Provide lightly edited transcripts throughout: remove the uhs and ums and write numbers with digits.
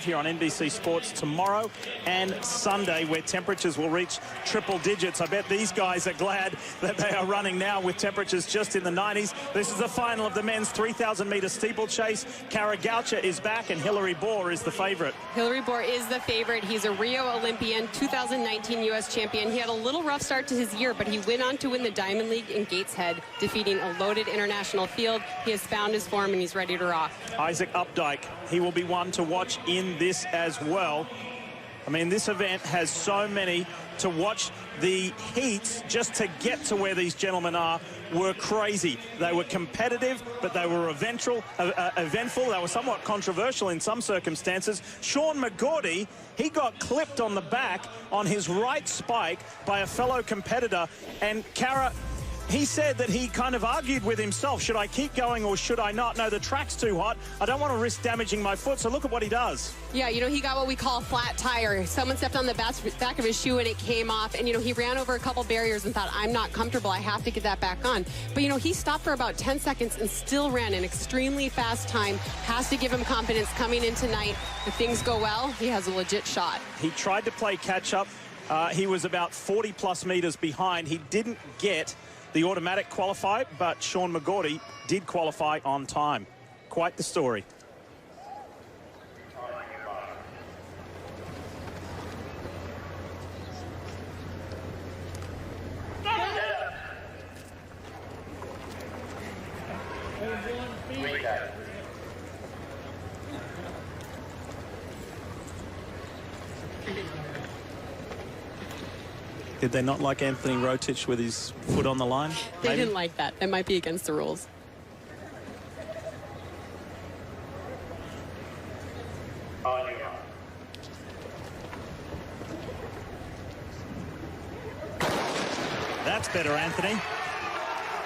Here on NBC Sports tomorrow and Sunday, where temperatures will reach triple digits. I bet these guys are glad that they are running now with temperatures just in the 90s. This is the final of the men's 3,000-meter steeplechase. Kara Goucher is back and Hillary Bohr is the favorite. Hillary Bohr is the favorite. He's a Rio Olympian, 2019 U.S. champion. He had a little rough start to his year, but he went on to win the Diamond League in Gateshead, defeating a loaded international field. He has found his form and he's ready to rock. Isaac Updike, he will be one to watch in this as well. I mean, this event has so many to watch. The heats just to get to where these gentlemen are were crazy. They were competitive, but they were eventful. They were somewhat controversial in some circumstances. Sean McGordy, he got clipped on the back on his right spike by a fellow competitor, and Kara, he said that he kind of argued with himself. Should I keep going or should I not? No, the track's too hot. I don't want to risk damaging my foot. So look at what he does. Yeah, you know, he got what we call a flat tire. Someone stepped on the back of his shoe and it came off. And, you know, he ran over a couple barriers and thought, I'm not comfortable. I have to get that back on. But, you know, he stopped for about 10 seconds and still ran an extremely fast time. Has to give him confidence coming in tonight. If things go well, he has a legit shot. He tried to play catch up. He was about 40-plus meters behind. He didn't get the automatic qualify, but Sean McGordy did qualify on time. Quite the story. Did they not like Anthony Rotich with his foot on the line? They didn't like that. It might be against the rules. That's better, Anthony.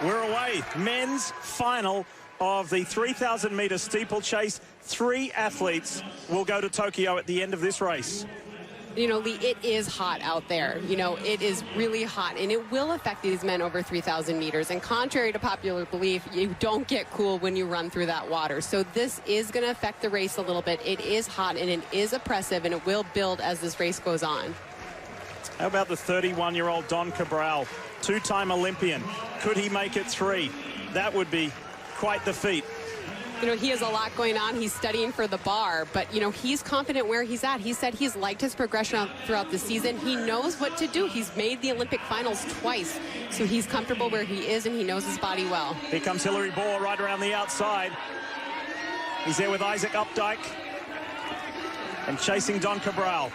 We're away. Men's final of the 3,000-meter steeplechase. 3 athletes will go to Tokyo at the end of this race. You know, Lee, it is hot out there. You know, it is really hot, and it will affect these men over 3,000 meters. And contrary to popular belief, you don't get cool when you run through that water. So this is going to affect the race a little bit. It is hot, and it is oppressive, and it will build as this race goes on. How about the 31-year-old Don Cabral, 2-time Olympian? Could he make it 3? That would be quite the feat. You know, he has a lot going on. He's studying for the bar, but, you know, he's confident where he's at. He said he's liked his progression throughout the season. He knows what to do. He's made the Olympic finals twice, so he's comfortable where he is, and he knows his body well. Here comes Hillary Bohr right around the outside. He's there with Isaac Updike and chasing Don Cabral.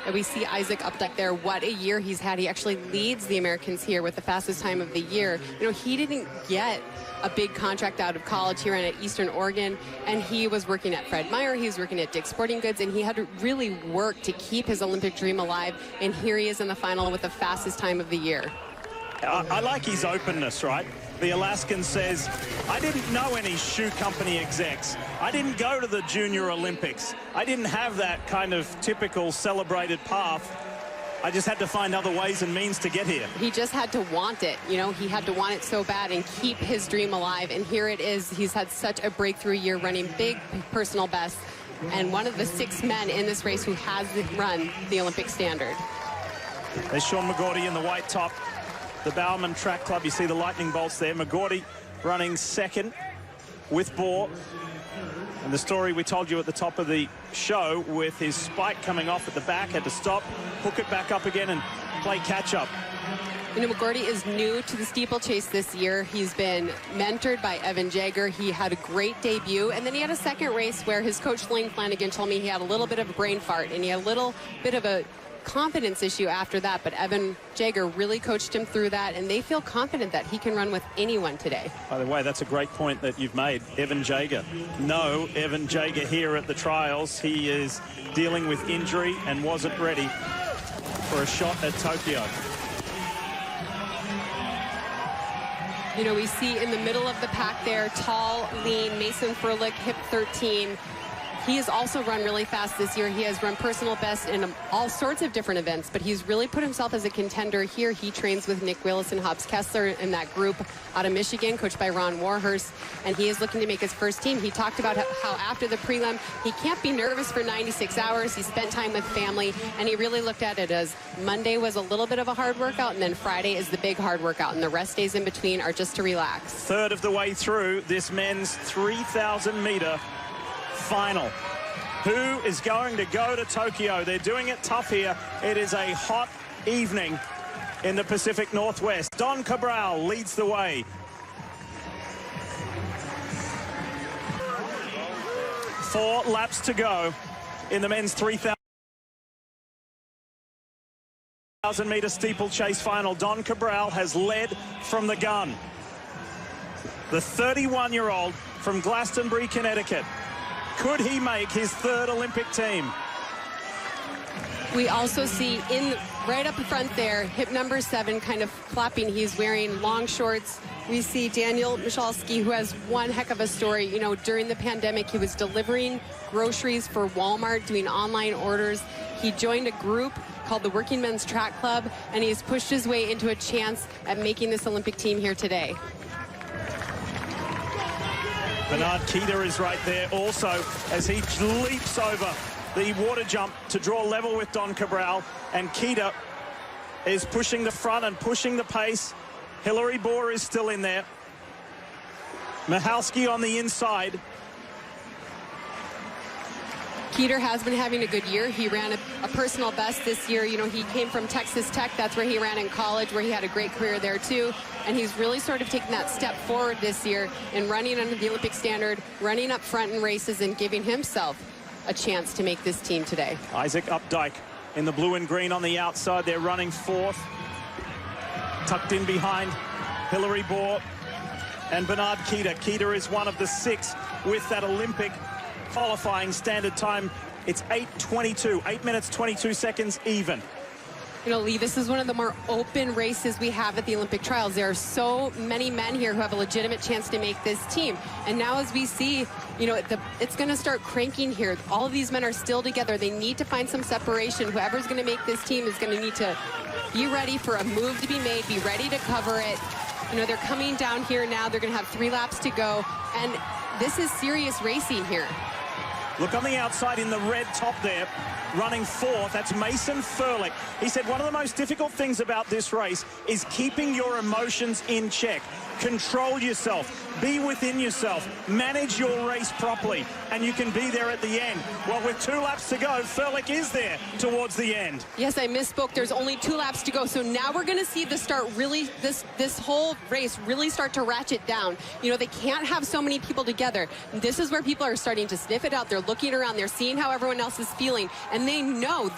And we see Isaac Updike there. What a year he's had. He actually leads the Americans here with the fastest time of the year. You know, he didn't get a big contract out of college here and at Eastern Oregon, and he was working at Fred Meyer, he was working at Dick's Sporting Goods, and he had to really work to keep his Olympic dream alive, and here he is in the final with the fastest time of the year. I like his openness, right? The Alaskan says, I didn't know any shoe company execs. I didn't go to the Junior Olympics. I didn't have that kind of typical celebrated path. I just had to find other ways and means to get here. He just had to want it. You know, he had to want it so bad and keep his dream alive. And here it is. He's had such a breakthrough year, running big personal bests, and one of the 6 men in this race who has run the Olympic standard. There's Sean McGordy in the white top. The Bowerman Track Club, you see the lightning bolts there. McGordy running second with Bohr. And the story we told you at the top of the show, with his spike coming off at the back, had to stop, hook it back up again, and play catch-up. You know, McGordy is new to the steeplechase this year. He's been mentored by Evan Jager. He had a great debut, and then he had a second race where his coach Lane Flanagan told me he had a little bit of a brain fart, and he had a little bit of a confidence issue after that, but Evan Jager really coached him through that, and they feel confident that he can run with anyone today. By the way, that's a great point that you've made. Evan Jager. No Evan Jager here at the trials. He is dealing with injury and wasn't ready for a shot at Tokyo. You know, we see in the middle of the pack there, tall, lean, Mason Furlick, hip 13. He has also run really fast this year. He has run personal best in all sorts of different events, but he's really put himself as a contender here. He trains with Nick Willis and Hobbs Kessler in that group out of Michigan, coached by Ron Warhurst, and he is looking to make his first team. He talked about how after the prelim, he can't be nervous for 96 hours. He spent time with family, and he really looked at it as Monday was a little bit of a hard workout, and then Friday is the big hard workout, and the rest days in between are just to relax. Third of the way through this men's 3,000-meter final. Who is going to go to Tokyo? They're doing it tough here. It is a hot evening in the Pacific Northwest. Don Cabral leads the way. 4 laps to go in the men's 3,000-meter steeplechase final. Don Cabral has led from the gun. The 31-year-old from Glastonbury, Connecticut. Could he make his 3rd Olympic team? We also see right up in front there, hip number 7 kind of flapping. He's wearing long shorts. We see Daniel Michalski, who has one heck of a story. You know, during the pandemic, he was delivering groceries for Walmart, doing online orders. He joined a group called the Working Men's Track Club, and he's pushed his way into a chance at making this Olympic team here today. Bernard Keita is right there also as he leaps over the water jump to draw level with Don Cabral, and Keita is pushing the front and pushing the pace. Hillary Bohr is still in there. Michalski on the inside. Keita has been having a good year. He ran a personal best this year. You know, he came from Texas Tech. That's where he ran in college, where he had a great career there too. And he's really sort of taken that step forward this year in running under the Olympic standard, running up front in races, and giving himself a chance to make this team today. Isaac Updike in the blue and green on the outside. They're running 4th. Tucked in behind Hillary Bohr and Bernard Keita. Keita is one of the 6 with that Olympic qualifying standard time. It's 8:22, 8 minutes 22 seconds even. You know, Lee, this is one of the more open races we have at the Olympic trials. There are so many men here who have a legitimate chance to make this team. And now as we see, you know, it's going to start cranking here. All of these men are still together. They need to find some separation. Whoever's going to make this team is going to need to be ready for a move to be made, be ready to cover it. You know, they're coming down here now. They're going to have 3 laps to go. And this is serious racing here. Look on the outside in the red top there, running 4th. That's Mason Furlick. He said one of the most difficult things about this race is keeping your emotions in check. Control yourself. Be within yourself. Manage your race properly, and you can be there at the end. Well, with 2 laps to go, Furlick is there towards the end. Yes, I misspoke. There's only 2 laps to go. So now we're going to see this whole race really start to ratchet down. You know, they can't have so many people together. This is where people are starting to sniff it out. They're looking around. They're seeing how everyone else is feeling. And they know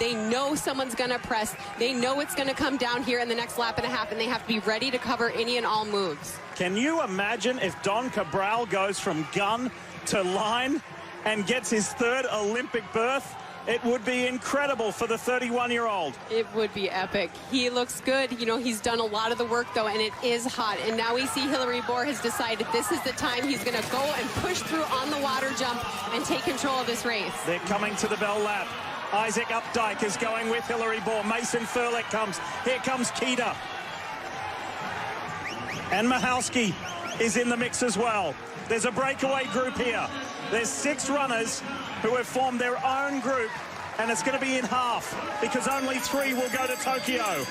someone's going to press. They know it's going to come down here in the next lap and a half, and they have to be ready to cover any and all moves. Can you imagine if Don Cabral goes from gun to line and gets his 3rd Olympic berth? It would be incredible for the 31-year-old. It would be epic. He looks good. You know, he's done a lot of the work, though, and it is hot. And now we see Hillary Bohr has decided this is the time he's going to go and push through on the water jump and take control of this race. They're coming to the bell lap. Isaac Updike is going with Hillary Bohr. Mason Furlick comes. Here comes Keita. And Michalski is in the mix as well. There's a breakaway group here. There's 6 runners who have formed their own group, and it's going to be in half because only 3 will go to Tokyo.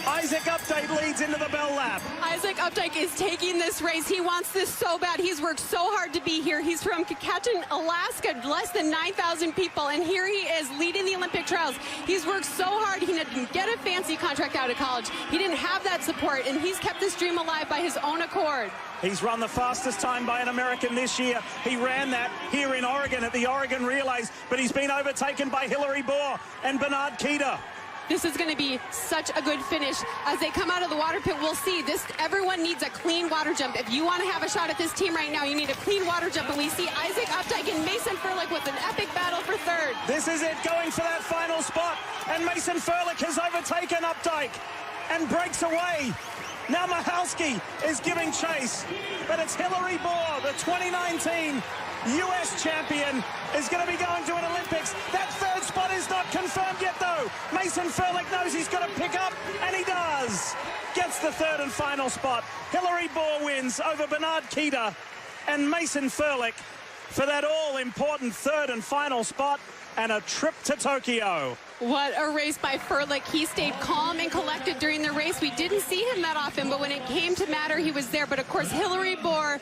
Isaac Updike leads into the bell lap. Isaac Updike is taking this race. He wants this so bad. He's worked so hard to be here. He's from Ketchikan, Alaska, less than 9,000 people, and here he is leading the Olympic trials. He's worked so hard. He didn't get a fancy contract out of college. He didn't have that support, and he's kept this dream alive by his own accord. He's run the fastest time by an American this year. He ran that here in Oregon at the Oregon Relays, but he's been overtaken by Hillary Bohr and Bernard Keita. This is going to be such a good finish. As they come out of the water pit, we'll see this. Everyone needs a clean water jump. If you want to have a shot at this team right now, you need a clean water jump. And we see Isaac Updike and Mason Furlick with an epic battle for 3rd. This is it, going for that final spot. And Mason Furlick has overtaken Updike and breaks away Now Michalski is giving chase, but it's Hillary Bohr, the 2019 U.S. champion, is going to be going to an Olympics. That third spot is not confirmed yet, though. Mason Furlick knows he's got to pick up, and he does. Gets the third and final spot. Hillary Bohr wins over Bernard Keita and Mason Furlick for that all-important third and final spot and a trip to Tokyo. What a race by Furlick. He stayed calm and collected during the race. We didn't see him that often, but when it came to matter, he was there. But of course, Hillary Bohr,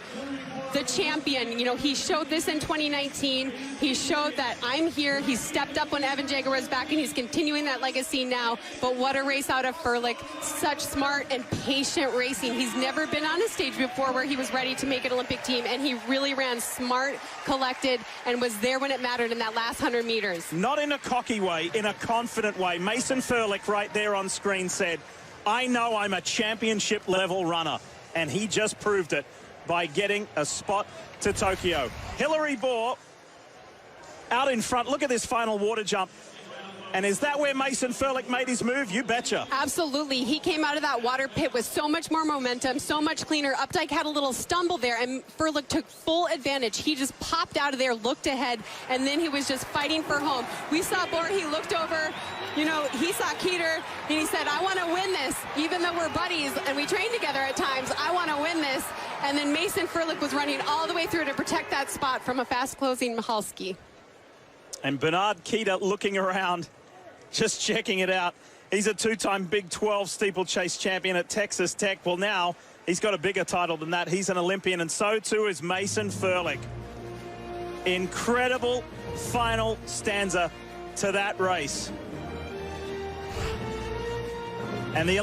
the champion, you know, he showed this in 2019. He showed that I'm here. He stepped up when Evan Jager was back, and he's continuing that legacy now. But what a race out of Furlick. Such smart and patient racing. He's never been on a stage before where he was ready to make an Olympic team, and he really ran smart, collected, and was there when it mattered in that last 100 meters. Not in a cocky way, in a confident way. Mason Furlick right there on screen said, I know I'm a championship level runner, and he just proved it by getting a spot to Tokyo. Hillary Bohr out in front. Look at this final water jump. And is that where Mason Furlick made his move? You betcha. Absolutely. He came out of that water pit with so much more momentum, so much cleaner. Updike had a little stumble there, and Furlick took full advantage. He just popped out of there, looked ahead, and then he was just fighting for home. We saw Bohr. He looked over. You know, he saw Keiter, and he said, I want to win this. Even though we're buddies and we train together at times, I want to win this. And then Mason Furlick was running all the way through to protect that spot from a fast-closing Michalski. And Bernard Keita looking around, just checking it out. He's a two-time Big 12 steeplechase champion at Texas Tech. Well, now he's got a bigger title than that. He's an Olympian, and so too is Mason Furlick. Incredible final stanza to that race. And the